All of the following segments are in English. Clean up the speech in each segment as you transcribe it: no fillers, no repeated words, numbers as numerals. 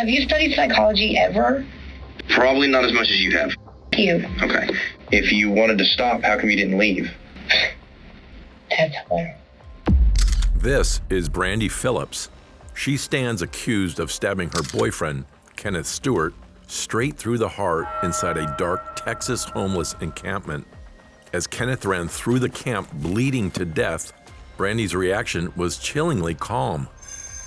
Have you studied psychology ever? Probably not as much as you have. You. Okay. If you wanted to stop, how come you didn't leave? That's hilarious. This is Brandy Phillips. She stands accused of stabbing her boyfriend, Kenneth Stewart, straight through the heart inside a dark Texas homeless encampment. As Kenneth ran through the camp bleeding to death, Brandy's reaction was chillingly calm.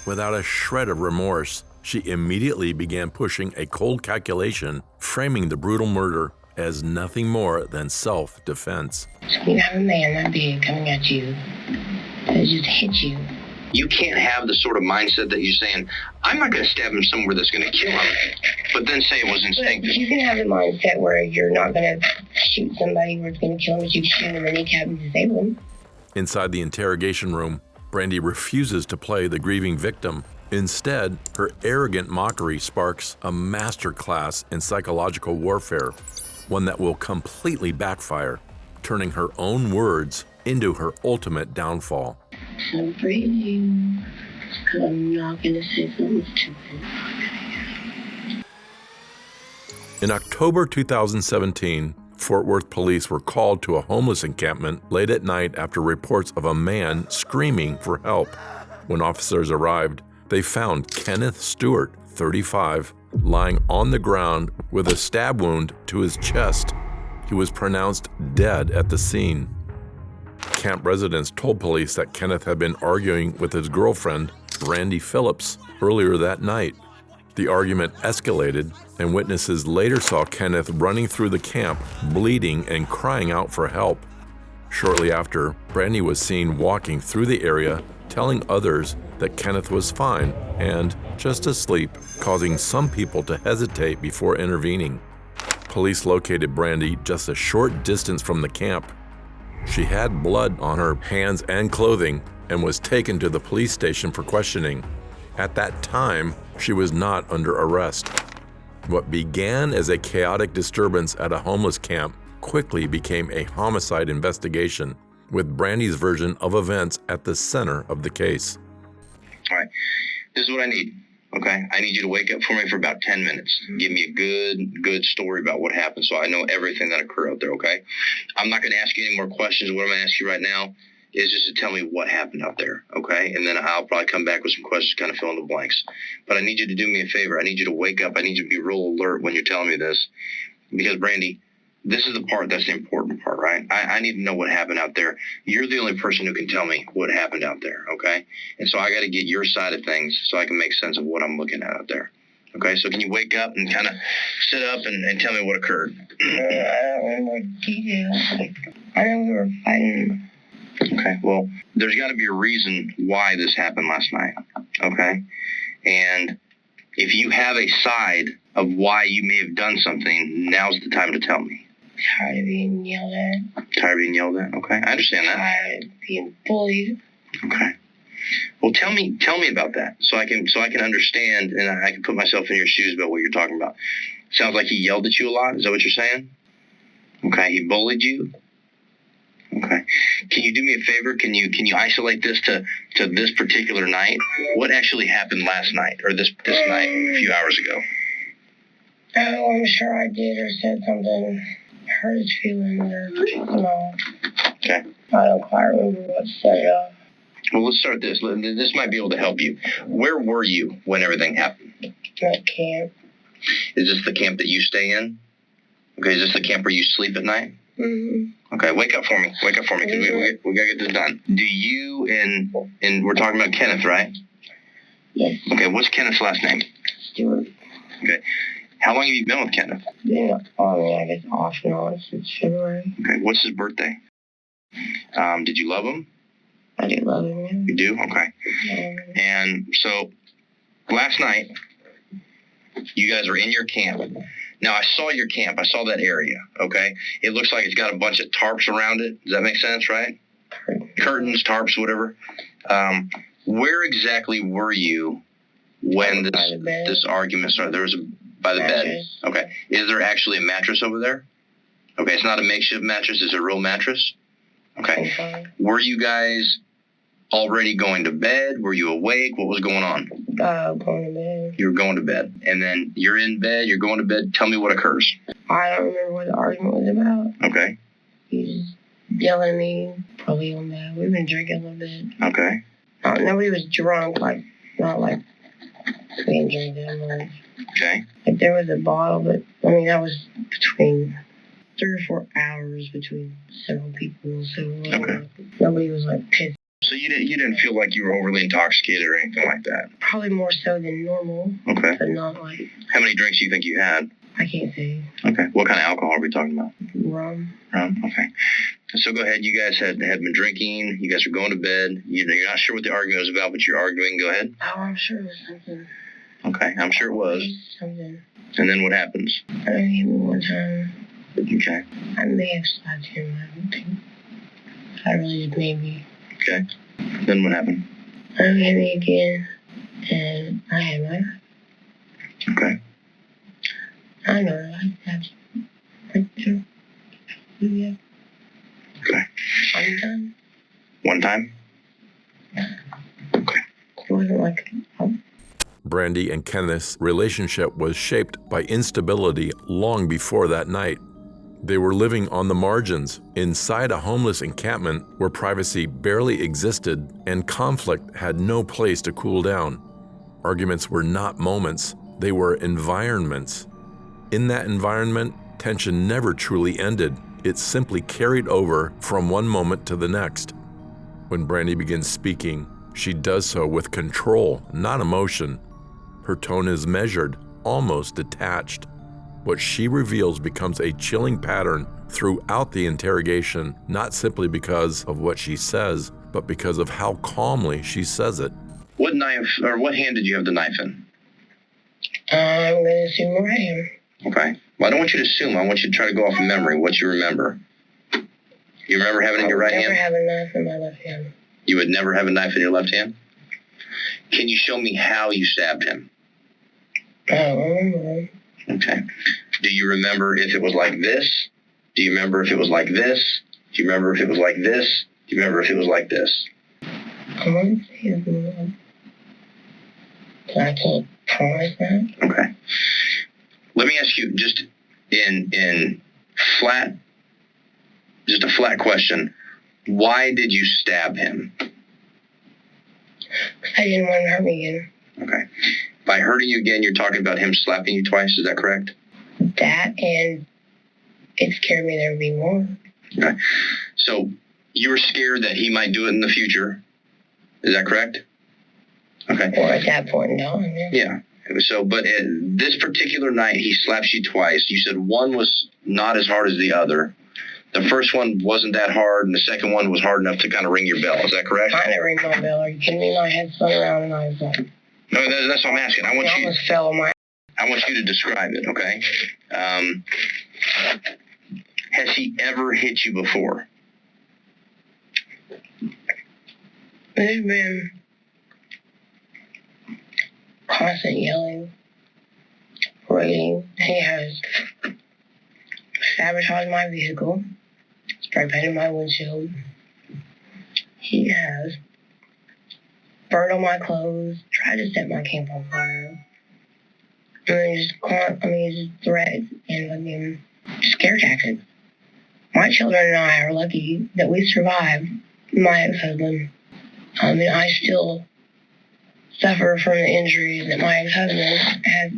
Without a shred of remorse, she immediately began pushing a cold calculation, framing the brutal murder as nothing more than self-defense. So you have a man that big coming at you that just hit you. You can't have the sort of mindset that you're saying, I'm not going to stab him somewhere that's going to kill him, but then say it was instinctive. You can have the mindset where you're not going to shoot somebody where it's going to kill him, but you shoot him in the kneecap and disable him. Inside the interrogation room, Brandy refuses to play the grieving victim. Instead, her arrogant mockery sparks a masterclass in psychological warfare, one that will completely backfire, turning her own words into her ultimate downfall. I'm breathing, because I'm not going to say something stupid. In October 2017, Fort Worth police were called to a homeless encampment late at night after reports of a man screaming for help. When officers arrived, they found Kenneth Stewart, 35, lying on the ground with a stab wound to his chest. He was pronounced dead at the scene. Camp residents told police that Kenneth had been arguing with his girlfriend, Brandy Phillips, earlier that night. The argument escalated, and witnesses later saw Kenneth running through the camp, bleeding and crying out for help. Shortly after, Brandy was seen walking through the area, telling others that Kenneth was fine and just asleep, causing some people to hesitate before intervening. Police located Brandy just a short distance from the camp. She had blood on her hands and clothing and was taken to the police station for questioning. At that time, she was not under arrest. What began as a chaotic disturbance at a homeless camp quickly became a homicide investigation, with Brandy's version of events at the center of the case. All right, this is what I need, okay? I need you to wake up for me for about 10 minutes. Give me a good story about what happened so I know everything that occurred out there, okay? I'm not going to ask you any more questions. What I'm going to ask you right now is just to tell me what happened out there, okay? And then I'll probably come back with some questions to kind of fill in the blanks. But I need you to do me a favor. I need you to wake up. I need you to be real alert when you're telling me this. Because, Brandy, this is the part that's the important part, right? I need to know what happened out there. You're the only person who can tell me what happened out there, okay? And so I got to get your side of things so I can make sense of what I'm looking at out there. Okay, so can you wake up and kind of sit up and tell me what occurred? I don't remember details. I know we were fighting. Okay, well, there's got to be a reason why this happened last night, okay? And if you have a side of why you may have done something, now's the time to tell me. Tired of being yelled at. Tired of being yelled at? Okay, I understand that. Tired of being bullied. Okay. Well, tell me about that so I can understand and I can put myself in your shoes about what you're talking about. Sounds like he yelled at you a lot. Is that what you're saying? Okay, he bullied you. Okay. Can you do me a favor? Can you isolate this to this particular night? What actually happened last night or this night a few hours ago? Oh, I'm sure I did or said something. Hurt his feelings or no. Okay. I don't quite remember what set it up. Well, let's start this. This might be able to help you. Where were you when everything happened? At camp. Is this the camp that you stay in? Okay, is this the camp where you sleep at night? Mm-hmm. Okay, wake up for me. Wake up for me, because we got to get this done. Do you and we're talking about Kenneth, right? Yes. Okay, what's Kenneth's last name? Stewart. Okay. How long have you been with Kenneth? I guess off and on since February. Okay, what's his birthday? Did you love him? I do love him, yeah. You do? Okay. And so, last night, you guys were in your camp. Now, I saw your camp. I saw that area, okay? It looks like it's got a bunch of tarps around it. Does that make sense, right? Curtains, tarps, whatever. Where exactly were you when this argument started? There was by the mattress. bed. Okay. Is there actually a mattress over there? Okay, it's not a makeshift mattress. It's a real mattress? Okay. Were you guys already going to bed? Were you awake? What was going on? Going to bed. You were going to bed. And then you're in bed, you're going to bed. Tell me what occurs. I don't remember what the argument was about. Okay. He was yelling at me, probably on that. We've been drinking a little bit. Okay. Nobody was drunk, not like we didn't drink that much. Okay. Like there was a bottle, but I mean, that was between 3 or 4 hours between several people. So Okay. Nobody was like pissed. So you didn't feel like you were overly intoxicated or anything like that? Probably more so than normal. Okay. But not like. How many drinks do you think you had? I can't say. Okay. What kind of alcohol are we talking about? Rum. Rum. Okay. So go ahead. You guys had been drinking. You guys were going to bed. You're not sure what the argument was about, but you're arguing. Go ahead. Oh, I'm sure it was something. Okay. I'm sure it was. Something. And then what happens? I don't hit me one time. Okay. I may have slapped him. I don't think. I really just maybe. Okay. Then what happened? I don't hit me again, and I had my. Okay. I know. Yeah. Okay. I'm done. One time? Okay. It wasn't like. Brandy and Kenneth's relationship was shaped by instability long before that night. They were living on the margins, inside a homeless encampment where privacy barely existed and conflict had no place to cool down. Arguments were not moments, they were environments. In that environment, tension never truly ended. It simply carried over from one moment to the next. When Brandy begins speaking, she does so with control, not emotion. Her tone is measured, almost detached. What she reveals becomes a chilling pattern throughout the interrogation, not simply because of what she says, but because of how calmly she says it. What knife, or what hand did you have the knife in? I'm going to assume right hand. Okay. Well, I don't want you to assume. I want you to try to go off of memory. What you remember? You remember having it in your right hand? I never have a knife in my left hand. You would never have a knife in your left hand? Can you show me how you stabbed him? I don't remember. Okay. Do you remember if it was like this? Do you remember if it was like this? Do you remember if it was like this? Do you remember if it was like this? I want to say it's not. I can't promise that. Okay. Let me ask you just in flat, just a flat question. Why did you stab him? I didn't want to hurt me again. Okay. By hurting you again, you're talking about him slapping you twice. Is that correct? That, and it scared me there would be more. Okay. So you were scared that he might do it in the future. Is that correct? Okay. Or at that point in time, yeah. Yeah. So, but this particular night, he slaps you twice. You said one was not as hard as the other. The first one wasn't that hard, and the second one was hard enough to kind of ring your bell. Is that correct? I didn't ring my bell. Are you kidding me? My head spun around, and I was like... No, that's what I'm asking. I want I you. almost fell on my... I want you to describe it, okay? Has he ever hit you before? There's been constant yelling, raiding. He has sabotaged my vehicle, spray painted my windshield. He has burned all my clothes, tried to set my camp on fire. And then just threats and scare tactics. My children and I are lucky that we survived my ex-husband. And I still suffer from the injuries that my ex-husband has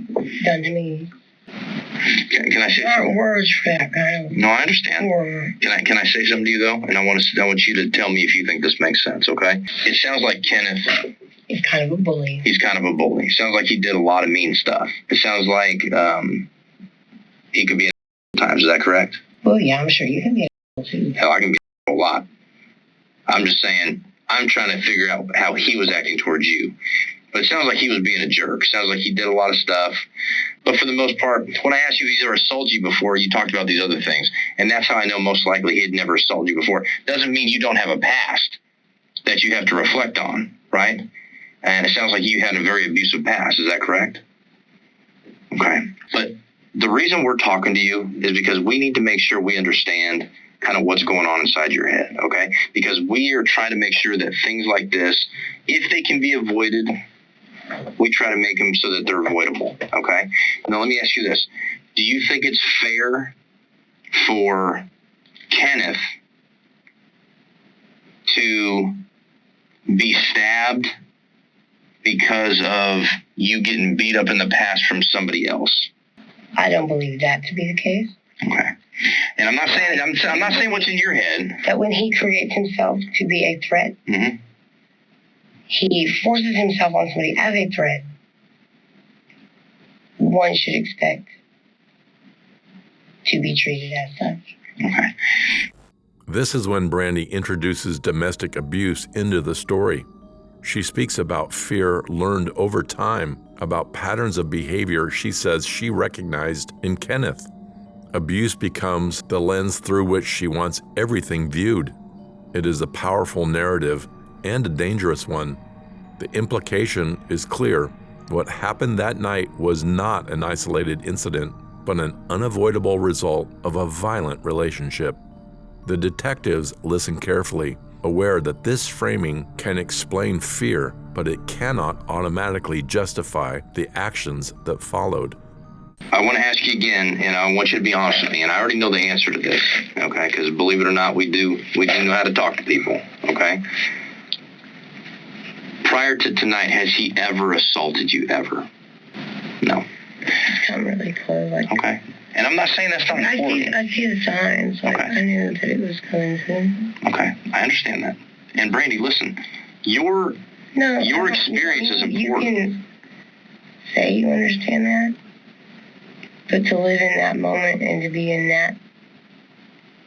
done to me. Can I say There aren't something? words for that kind of No, I understand. horror. Can I say something to you though? And I want you to tell me if you think this makes sense, okay? It sounds like Kenneth. He's kind of a bully. He's kind of a bully. Sounds like he did a lot of mean stuff. It sounds like he could be at times. Is that correct? Well, yeah, I'm sure you can be a too. Hell, I can be a lot. I'm just saying, I'm trying to figure out how he was acting towards you. But it sounds like he was being a jerk. Sounds like he did a lot of stuff. But for the most part, when I asked you if he's ever assaulted you before, you talked about these other things. And that's how I know most likely he had never assaulted you before. Doesn't mean you don't have a past that you have to reflect on, right? And it sounds like you had a very abusive past. Is that correct? Okay. But the reason we're talking to you is because we need to make sure we understand kind of what's going on inside your head, okay? Because we are trying to make sure that things like this, if they can be avoided, we try to make them so that they're avoidable, okay? Now, let me ask you this. Do you think it's fair for Kenneth to be stabbed because of you getting beat up in the past from somebody else? I don't believe that to be the case. Okay. And I'm not saying what's in your head. That when he creates himself to be a threat, Mm-hmm. he forces himself on somebody as a threat. One should expect to be treated as such. Okay. This is when Brandy introduces domestic abuse into the story. She speaks about fear learned over time, about patterns of behavior she says she recognized in Kenneth. Abuse becomes the lens through which she wants everything viewed. It is a powerful narrative and a dangerous one. The implication is clear. What happened that night was not an isolated incident, but an unavoidable result of a violent relationship. The detectives listen carefully, aware that this framing can explain fear, but it cannot automatically justify the actions that followed. I want to ask you again, and I want you to be honest with me, and I already know the answer to this, okay? Because believe it or not, we do know how to talk to people, okay? Prior to tonight, has he ever assaulted you, ever? No. It's come really close. Okay. And I'm not saying that's not important. I see the signs. Okay. I knew that it was coming soon. Okay, I understand that. And Brandy, listen, your experience is important. You can say you understand that, but to live in that moment and to be in that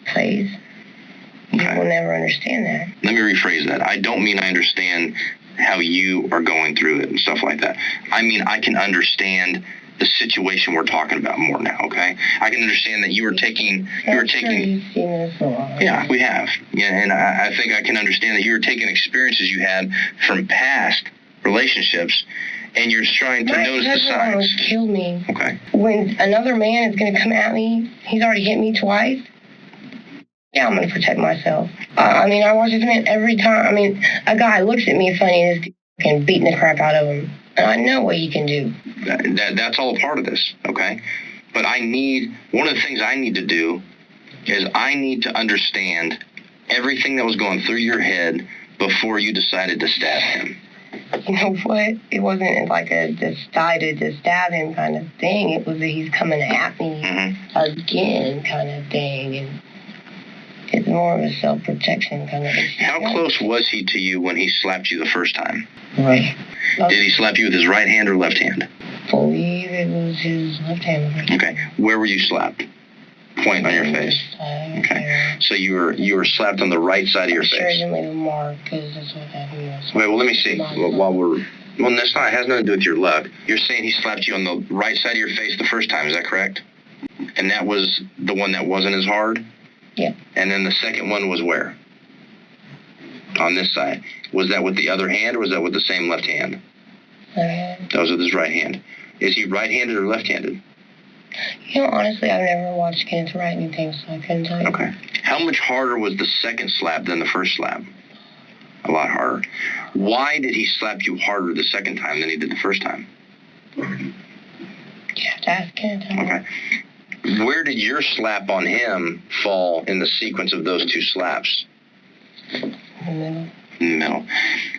place, you will never understand that. Let me rephrase that. I don't mean I understand how you are going through it and stuff like that. I mean, I can understand the situation we're talking about more now, okay? I can understand that you were taking... You've seen this a lot. Yeah, we have. Yeah, and I think I can understand that you were taking experiences you had from past relationships, and you're trying to notice the signs. My husband almost killed me. Okay. When another man is going to come at me, he's already hit me twice. Yeah, I'm going to protect myself. I watch this man every time. A guy looks at me funny and is fucking beating the crap out of him. And I know what he can do. That's all a part of this, okay? But one of the things I need to do is I need to understand everything that was going through your head before you decided to stab him. You know what? It wasn't like a decided to stab him kind of thing. It was that he's coming at me again kind of thing. And it's more of a self-protection kind of thing. How close was he to you when he slapped you the first time? Right. Did he slap you with his right hand or left hand? I believe it was his left hand. Okay. Where were you slapped? Point on your face. Okay. So you were slapped on the right side of your face. Sure, I didn't leave a mark because that's what happened. Wait, well, let me see. It has nothing to do with your luck. You're saying he slapped you on the right side of your face the first time, is that correct? And that was the one that wasn't as hard? Yeah. And then the second one was where? On this side. Was that with the other hand or was that with the same left hand? That was with his right hand. Is he right-handed or left-handed? Honestly, I've never watched Kenneth write anything, so I couldn't tell you. Okay. How much harder was the second slap than the first slap? A lot harder. Why did he slap you harder the second time than he did the first time? You have to ask Kenneth. Okay. Where did your slap on him fall in the sequence of those two slaps? In the middle. In the middle.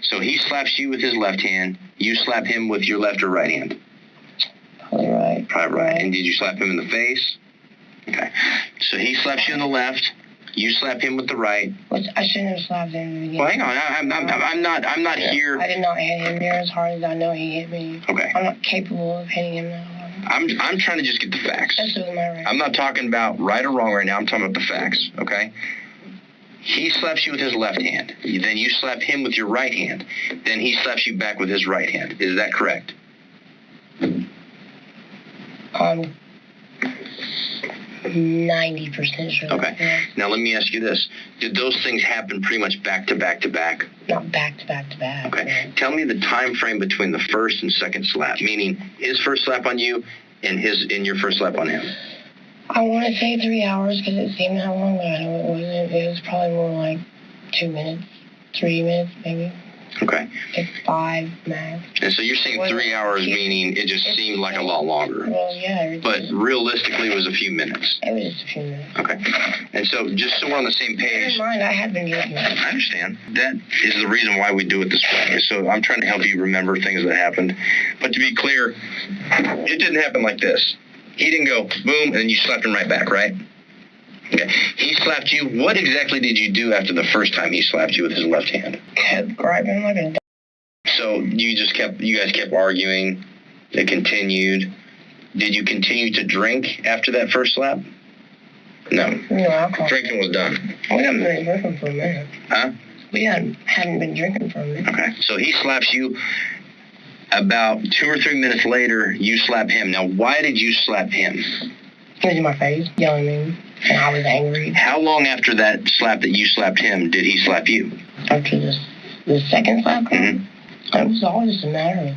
So he slaps you with his left hand. You slap him with your left or right hand? Probably right. Probably right. And did you slap him in the face? Okay. So he slaps you in the left. You slap him with the right. Which I shouldn't have slapped him in the beginning. Well, hang on. I'm not here. I did not hit him there as hard as I know he hit me. Okay. I'm not capable of hitting him that hard. I'm trying to just get the facts. That's with my right. I'm not talking about right or wrong right now. I'm talking about the facts, okay? He slaps you with his left hand. Then you slap him with your right hand. Then he slaps you back with his right hand. Is that correct? 90% sure. Okay. Now let me ask you this. Did those things happen pretty much back to back to back? Not back to back to back. Okay. No. Tell me the time frame between the first and second slap, meaning his first slap on you and your first slap on him. I want to say 3 hours because it seemed how long, but I know it wasn't. It was probably more like 2 minutes, 3 minutes maybe. Okay. Like 5 max. And so you're saying 3 hours, meaning it just seemed like a lot longer. Well, yeah. But realistically, it was a few minutes. It was just a few minutes. Okay. And so just so we're on the same page. Keep in mind, I had been doing that. I understand. That is the reason why we do it this way. So I'm trying to help you remember things that happened. But to be clear, it didn't happen like this. He didn't go boom and then you slapped him right back, right? Okay. He slapped you. What exactly did you do after the first time he slapped you with his left hand? Kept grabbing like a... So you guys kept arguing. It continued. Did you continue to drink after that first slap? No. No alcohol. Drinking was done. We haven't been drinking for a minute. Huh? We hadn't been drinking for a minute. Okay. So he slaps you. About 2 or 3 minutes later, you slap him. Now, why did you slap him? He was in my face, yelling at me, and I was angry. How long after that slap that you slapped him did he slap you? After the second slap, Mm-hmm. It was all just a matter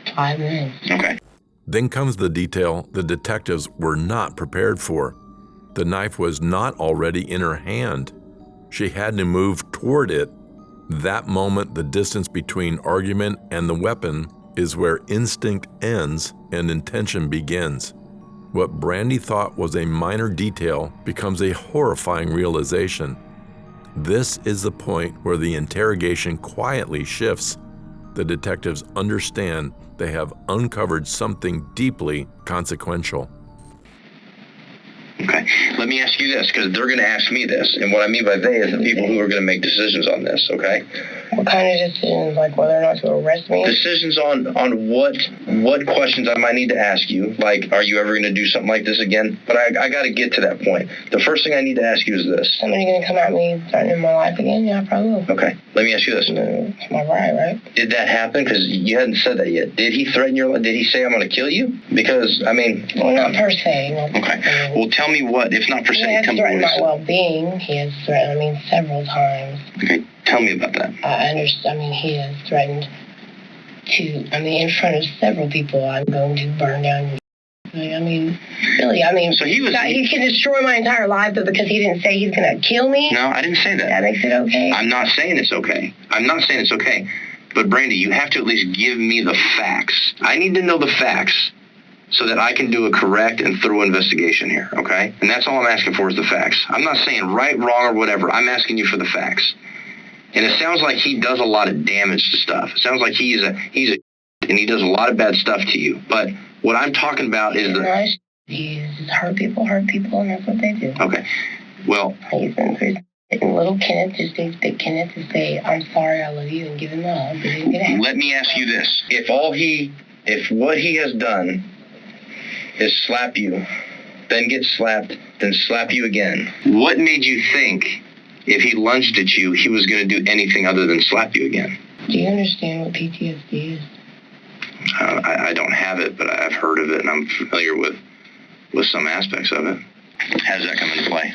of 5 minutes. Okay. Then comes the detail the detectives were not prepared for. The knife was not already in her hand. She had to move toward it. That moment, the distance between argument and the weapon is where instinct ends and intention begins. What Brandy thought was a minor detail becomes a horrifying realization. This is the point where the interrogation quietly shifts. The detectives understand they have uncovered something deeply consequential. Okay. Let me ask you this, because they're going to ask me this. And what I mean by they is the people who are going to make decisions on this, okay? What kind of decisions, like whether or not to arrest me? Decisions on what questions I might need to ask you, like, are you ever going to do something like this again? But I got to get to that point. The first thing I need to ask you is this. Somebody going to come at me threatening my life again? Yeah, I probably will. Okay. Let me ask you this. It's my right? Did that happen? Because you hadn't said that yet. Did he threaten your life? Did he say, I'm going to kill you? Because, I mean... Well, not per se. No. Okay. Well, tell me what, if not per se, He has tell me what threatened he my said. well-being. He has threatened, several times. Okay. Tell me about that. I understand. He has threatened to, in front of several people, I'm going to burn down. Really, So he can destroy my entire life, but because he didn't say he's going to kill me. No, I didn't say that. That makes it okay. I'm not saying it's okay. But Brandy, you have to at least give me the facts. I need to know the facts so that I can do a correct and thorough investigation here, okay? And that's all I'm asking for is the facts. I'm not saying right, wrong, or whatever. I'm asking you for the facts. And it sounds like he does a lot of damage to stuff. It sounds like he's a and he does a lot of bad stuff to you. But what I'm talking about is He hurt people, and that's what they do. Okay. Well, He's been prison. And little Kenneth just needs big Kenneth to say, I'm sorry, I love you, and give him the hug. Let me ask you this. If what he has done is slap you, then get slapped, then slap you again, what made you think if he lunged at you, he was going to do anything other than slap you again? Do you understand what PTSD is? I don't have it, but I've heard of it, and I'm familiar with some aspects of it. How does that come into play?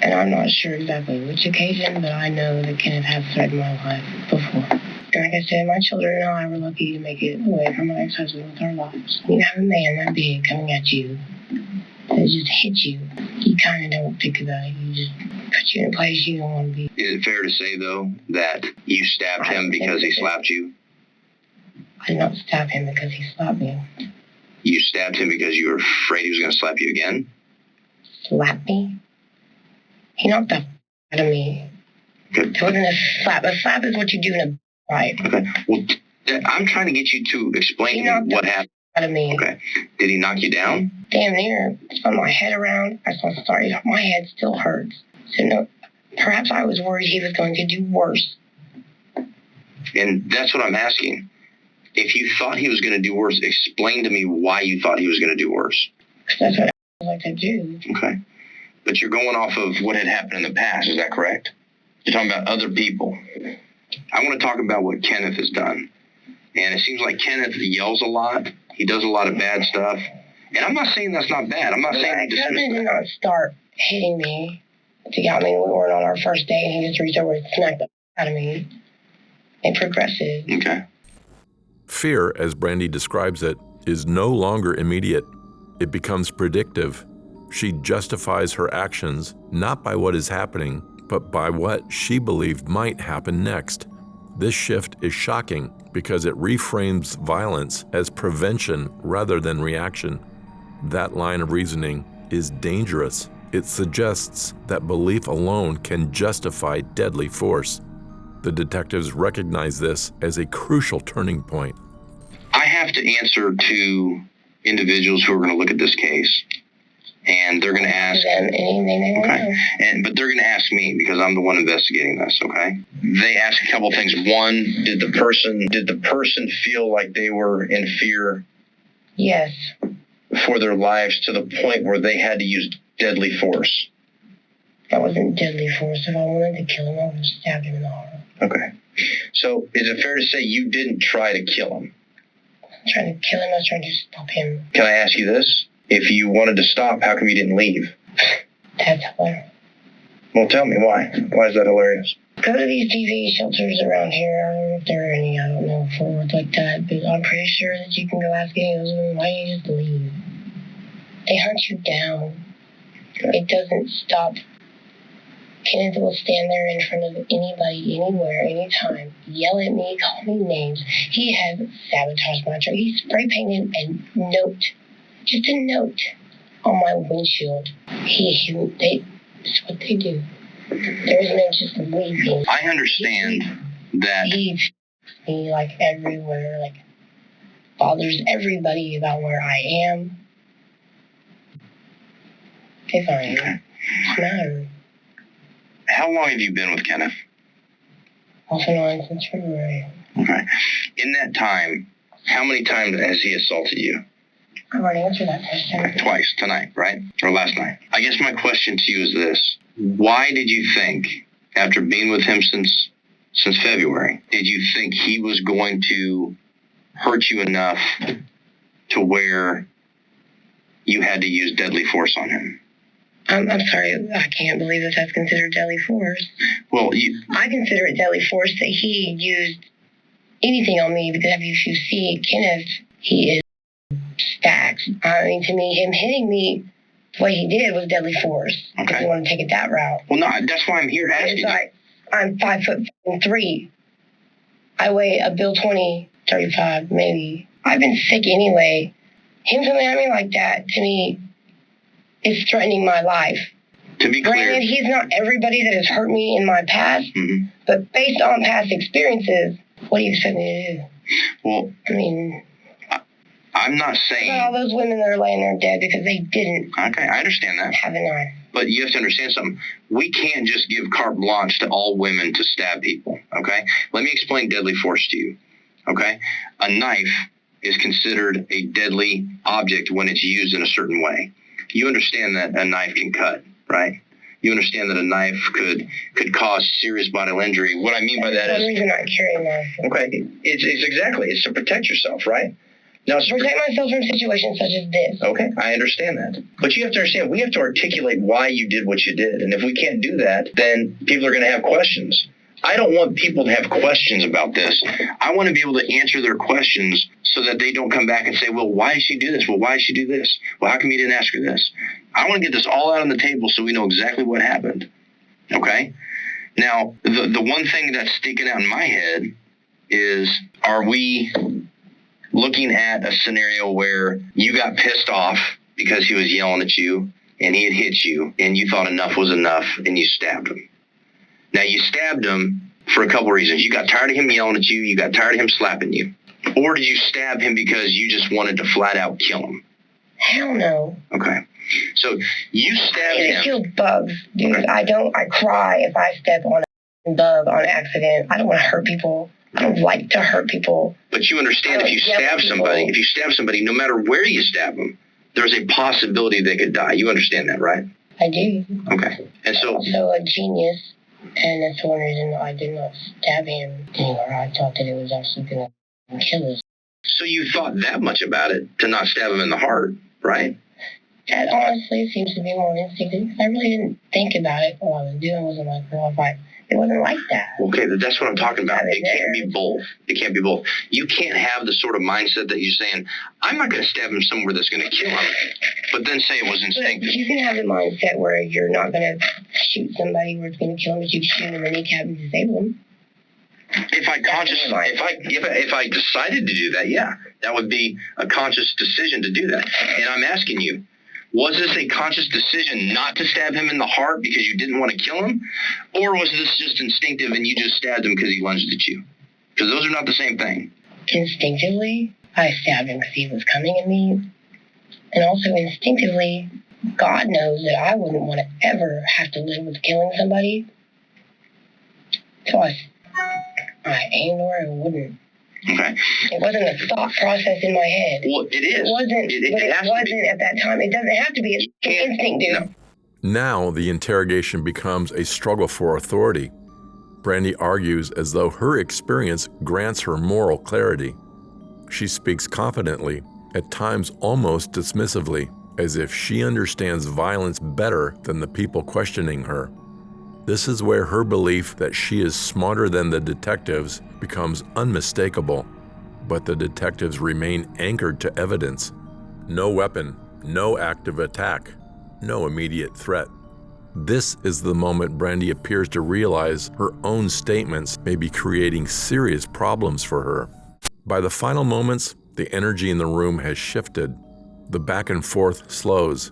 And I'm not sure exactly which occasion, but I know that Kenneth has threatened my life before. Like I said, my children and I were lucky to make it away from my ex-husband with our lives. You have a man that big coming at you that just hits you. You kind of don't think about it. You just put you in a place you don't want to be. Is it fair to say, though, that you stabbed him because he slapped you? I did not stab him because he slapped me. You stabbed him because you were afraid he was going to slap you again? Slap me? He knocked the out of me. Good. It wasn't a slap. A slap is what you do in a fight. Okay. Well, I'm trying to get you to explain to me what happened. Out of me. Okay. Did he knock you down? Damn near. I spun my head around. I saw sorry. My head still hurts. So no, perhaps I was worried he was going to do worse. And that's what I'm asking. If you thought he was going to do worse, explain to me why you thought he was going to do worse. That's what I like to do. Okay. But you're going off of what had happened in the past, is that correct? You're talking about other people. I want to talk about what Kenneth has done. And it seems like Kenneth yells a lot. He does a lot of bad stuff. And I'm not saying that's not bad. I'm not saying he dismissed Kevin did that. not start hitting me to get me. We weren't on our first date, and he just reached over and smacked the out of me. It progresses. Okay. Fear, as Brandy describes it, is no longer immediate. It becomes predictive. She justifies her actions not by what is happening, but by what she believed might happen next. This shift is shocking because it reframes violence as prevention rather than reaction. That line of reasoning is dangerous. It suggests that belief alone can justify deadly force. The detectives recognize this as a crucial turning point. I have to answer to individuals who are going to look at this case, and they're going to ask them anything they want to know. But they're going to ask me because I'm the one investigating this. Okay. They ask a couple things. One, did the person feel like they were in fear? Yes. For their lives to the point where they had to use deadly force? That wasn't deadly force. If I wanted to kill him, I would have stabbed him in the heart. Okay. So is it fair to say you didn't try to kill him? Trying to kill him, I was trying to stop him. Can I ask you this? If you wanted to stop, how come you didn't leave? That's hilarious. Well, tell me why. Why is that hilarious? Go to these DV shelters around here. I don't know if there are any. I don't know forwards like that, but I'm pretty sure that you can go ask any of those women, why don't you just leave? They hunt you down. Okay. It doesn't stop. Kenneth will stand there in front of anybody, anywhere, anytime, yell at me, call me names. He has sabotaged my truck. He spray painted a note, just a note, on my windshield. That's what they do. There's no just leaving. I understand that. He me like everywhere, like bothers everybody about where I am. If I am. Okay. What's the matter? How long have you been with Kenneth? Off and on since February. Okay. In that time, how many times has he assaulted you? I've already answered that question. Twice, tonight, right? Or last night. I guess my question to you is this. Why did you think, after being with him since February, did you think he was going to hurt you enough to where you had to use deadly force on him? I'm sorry, I can't believe that that's considered deadly force. Well, I consider it deadly force that he used anything on me, because if you see Kenneth, he is stacked. I mean, to me, him hitting me the way he did was deadly force. Okay. If you want to take it that route. Well, no, that's why I'm here asking you. I'm 5'3". I weigh a bill 20, 35, maybe. I've been sick anyway. Him coming at me like that, to me, is threatening my life. To be clear, granted, he's not everybody that has hurt me in my past, but based on past experiences, what do you expect me to do? Well, I mean, I'm not saying all those women that are laying there dead because they didn't. Okay, I understand that. Have a knife. But you have to understand something. We can't just give carte blanche to all women to stab people, okay? Let me explain deadly force to you, okay? A knife is considered a deadly object when it's used in a certain way. You understand that a knife can cut, right? You understand that a knife could cause serious bodily injury. What I mean by that is... That's the reason I carry a knife. Okay, it's exactly. It's to protect yourself, right? Now, to protect myself from situations such as this. Okay, I understand that. But you have to understand, we have to articulate why you did what you did. And if we can't do that, then people are going to have questions. I don't want people to have questions about this. I want to be able to answer their questions so that they don't come back and say, well, why did she do this? Well, why did she do this? Well, how come you didn't ask her this? I want to get this all out on the table so we know exactly what happened. Okay? Now, the one thing that's sticking out in my head is, are we looking at a scenario where you got pissed off because he was yelling at you and he had hit you and you thought enough was enough and you stabbed him? Now, you stabbed him for a couple reasons. You got tired of him yelling at you. You got tired of him slapping you. Or did you stab him because you just wanted to flat out kill him? Hell no. Okay. So you stabbed him. I kill bugs, dude. Okay. I cry if I step on a bug on accident. I don't want to hurt people. I don't like to hurt people. But you understand, if you stab somebody, no matter where you stab them, there's a possibility they could die. You understand that, right? I do. Okay. And so... I'm also a genius. And that's one reason I did not stab him anywhere. I thought that it was actually going to kill us. So you thought that much about it to not stab him in the heart, right? That honestly seems to be more instinctive. I really didn't think about it while I was doing it. It wasn't like, well, it wasn't like that. Okay, that's what I'm talking about. It can't be both. It can't be both. You can't have the sort of mindset that you're saying, I'm not going to stab him somewhere that's going to kill him, but then say it was instinctive. But you can have the mindset where you're not going to shoot somebody where it's going to kill him, but you can shoot him in the kneecap and disable him. If I decided to do that, yeah, that would be a conscious decision to do that. And I'm asking you, was this a conscious decision not to stab him in the heart because you didn't want to kill him? Or was this just instinctive and you just stabbed him because he lunged at you? Because those are not the same thing. Instinctively, I stabbed him because he was coming at me. And also instinctively, God knows that I wouldn't want to ever have to live with killing somebody. So I aimed where I wouldn't. Okay. It wasn't a thought process in my head. Well, it is. It wasn't, it wasn't at that time. It doesn't have to be. It's an instinct, dude. No. Now the interrogation becomes a struggle for authority. Brandy argues as though her experience grants her moral clarity. She speaks confidently, at times almost dismissively, as if she understands violence better than the people questioning her. This is where her belief that she is smarter than the detectives becomes unmistakable, but the detectives remain anchored to evidence. No weapon, no active attack, no immediate threat. This is the moment Brandy appears to realize her own statements may be creating serious problems for her. By the final moments, the energy in the room has shifted. The back and forth slows.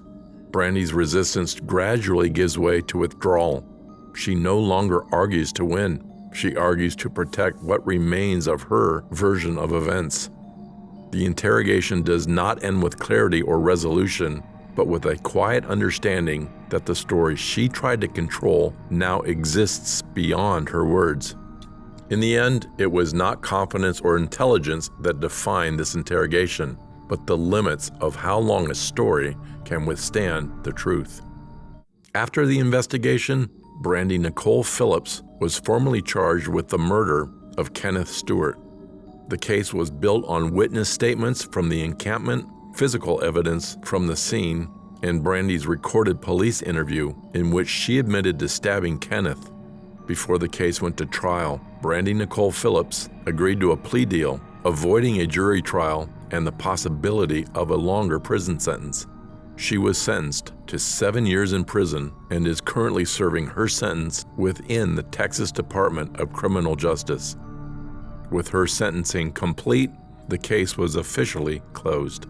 Brandy's resistance gradually gives way to withdrawal. She no longer argues to win. She argues to protect what remains of her version of events. The interrogation does not end with clarity or resolution, but with a quiet understanding that the story she tried to control now exists beyond her words. In the end, it was not confidence or intelligence that defined this interrogation, but the limits of how long a story can withstand the truth. After the investigation, Brandy Nicole Phillips was formally charged with the murder of Kenneth Stewart. The case was built on witness statements from the encampment, physical evidence from the scene, and Brandy's recorded police interview in which she admitted to stabbing Kenneth. Before the case went to trial, Brandy Nicole Phillips agreed to a plea deal, avoiding a jury trial and the possibility of a longer prison sentence. She was sentenced to 7 years in prison and is currently serving her sentence within the Texas Department of Criminal Justice. With her sentencing complete, the case was officially closed.